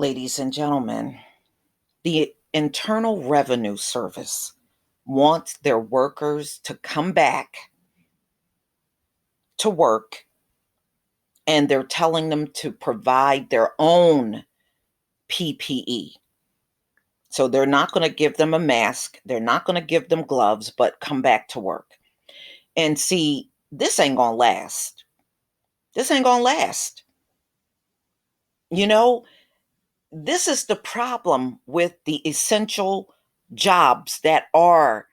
ladies and gentlemen, the Internal Revenue Service wants their workers to come back to work, and they're telling them to provide their own PPE. So they're not going to give them a mask, they're not going to give them gloves, but come back to work. And see, this ain't going to last. This ain't going to last. You know, this is the problem with the essential jobs that are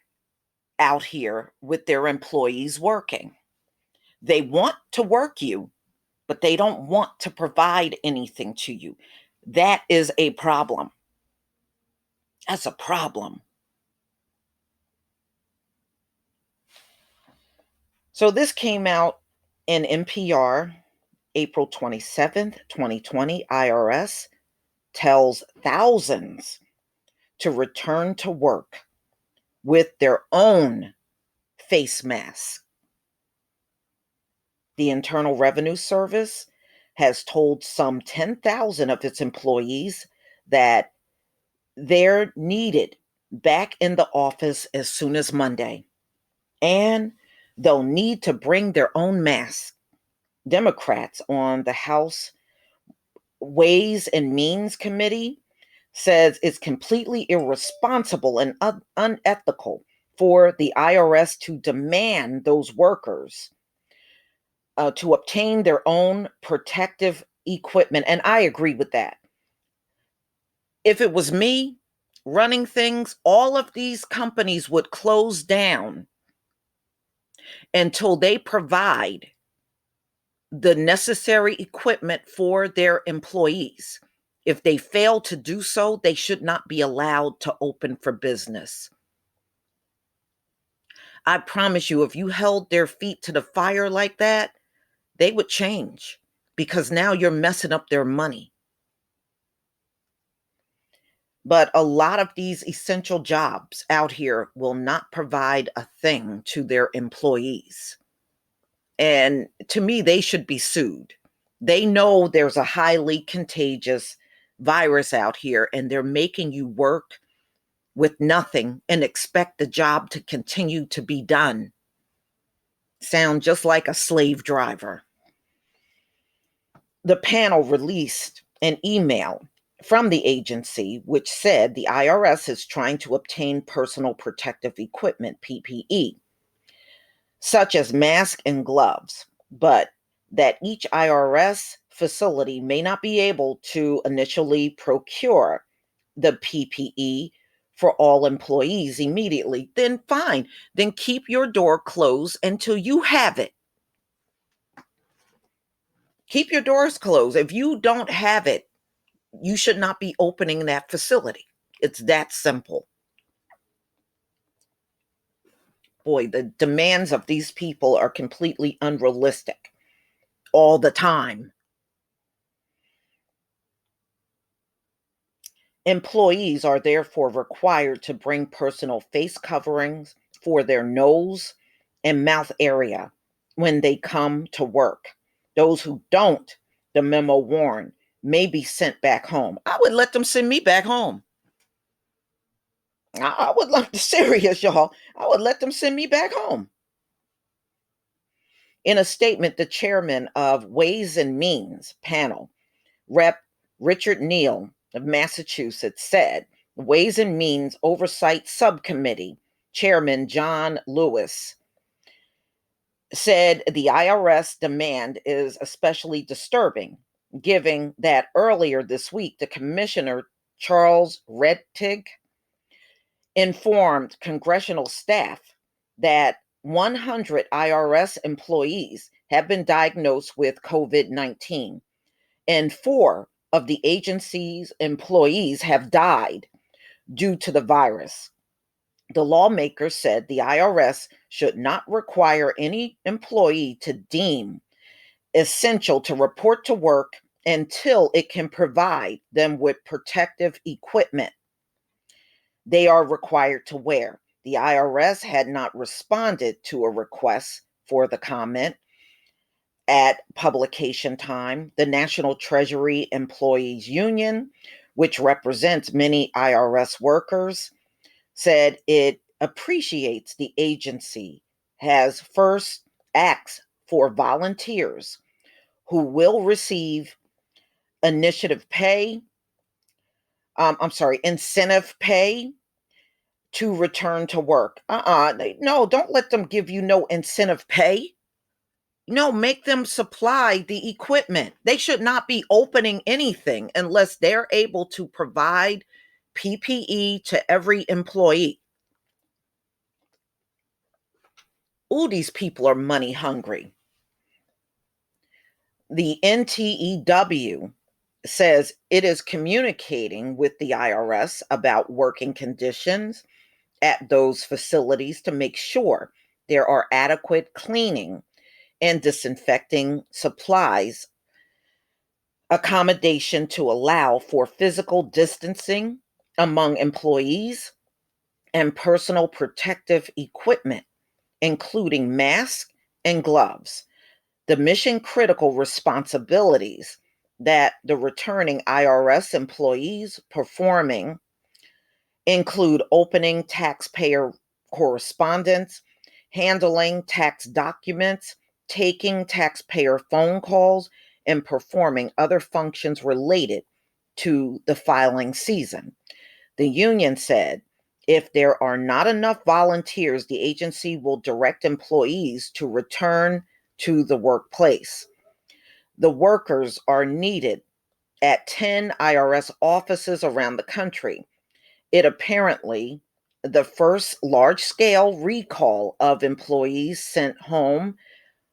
out here with their employees working. They want to work you, but they don't want to provide anything to you. That is a problem. That's a problem. So this came out in NPR April 27th, 2020. IRS tells thousands to return to work with their own face mask. The Internal Revenue Service has told some 10,000 of its employees that they're needed back in the office as soon as Monday, and they'll need to bring their own masks. Democrats on the House Ways and Means Committee says it's completely irresponsible and unethical for the IRS to demand those workers to obtain their own protective equipment. And I agree with that. If it was me running things, all of these companies would close down until they provide the necessary equipment for their employees. If they fail to do so, they should not be allowed to open for business. I promise you, if you held their feet to the fire like that, they would change, because now you're messing up their money. But a lot of these essential jobs out here will not provide a thing to their employees. And to me, they should be sued. They know there's a highly contagious virus out here, and they're making you work with nothing and expect the job to continue to be done. Sound just like a slave driver. The panel released an email from the agency which said the IRS is trying to obtain personal protective equipment, PPE, such as masks and gloves, but that each IRS facility may not be able to initially procure the PPE for all employees immediately. Then fine, then keep your door closed until you have it. Keep your doors closed. If you don't have it, you should not be opening that facility. It's that simple. Boy, the demands of these people are completely unrealistic all the time. Employees are therefore required to bring personal face coverings for their nose and mouth area when they come to work. Those who don't, the memo warned, may be sent back home. I would let them send me back home. I would love to serious, y'all. I would let them send me back home. In a statement, the chairman of Ways and Means panel, Rep. Richard Neal of Massachusetts, said Ways and Means Oversight Subcommittee Chairman John Lewis said the IRS demand is especially disturbing, given that earlier this week the Commissioner Charles Rettig informed congressional staff that 100 IRS employees have been diagnosed with COVID-19, and 4 of the agency's employees have died due to the virus. The lawmakers said the IRS should not require any employee to deem essential to report to work until it can provide them with protective equipment they are required to wear. The IRS had not responded to a request for the comment. At publication time, the National Treasury Employees Union which represents many IRS workers, said it appreciates the agency has first asked for volunteers who will receive initiative pay, incentive pay to return to work. No, don't let them give you no incentive pay. No, make them supply the equipment. They should not be opening anything unless they're able to provide PPE to every employee. Ooh, these people are money hungry. The NTEW says it is communicating with the IRS about working conditions at those facilities to make sure there are adequate cleaning and disinfecting supplies, accommodation to allow for physical distancing among employees, and personal protective equipment, including masks and gloves. The mission critical responsibilities that the returning IRS employees performing include opening taxpayer correspondence, handling tax documents, taking taxpayer phone calls, and performing other functions related to the filing season. The union said if there are not enough volunteers, the agency will direct employees to return to the workplace. The workers are needed at 10 IRS offices around the country. It apparently the first large-scale recall of employees sent home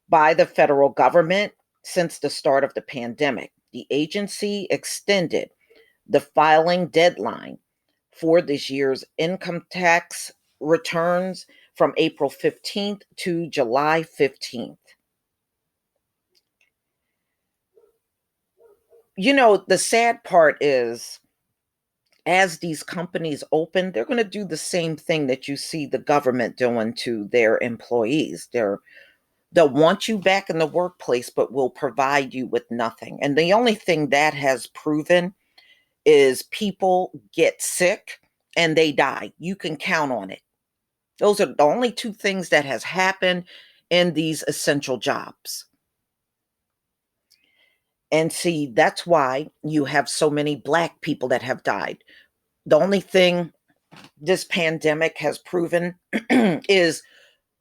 by the federal government since the start of the pandemic. The agency extended the filing deadline for this year's income tax returns from April 15th to July 15th. The sad part is as these companies open, they're going to do the same thing that you see the government doing to their employees. They'll want you back in the workplace, but will provide you with nothing. And the only thing that has proven is people get sick and they die. You can count on it. Those are the only two things that has happened in these essential jobs. And see, that's why you have so many Black people that have died. The only thing this pandemic has proven is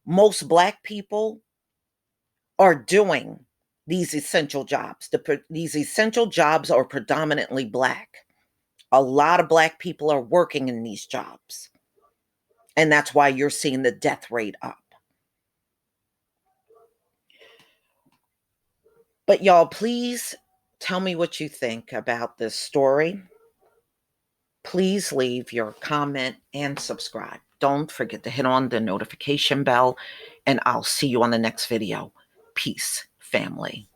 most Black people are doing these essential jobs. These essential jobs are predominantly Black. A lot of Black people are working in these jobs. And that's why you're seeing the death rate up. But y'all, please tell me what you think about this story. Please leave your comment and subscribe. Don't forget to hit on the notification bell, and I'll see you on the next video. Peace, family.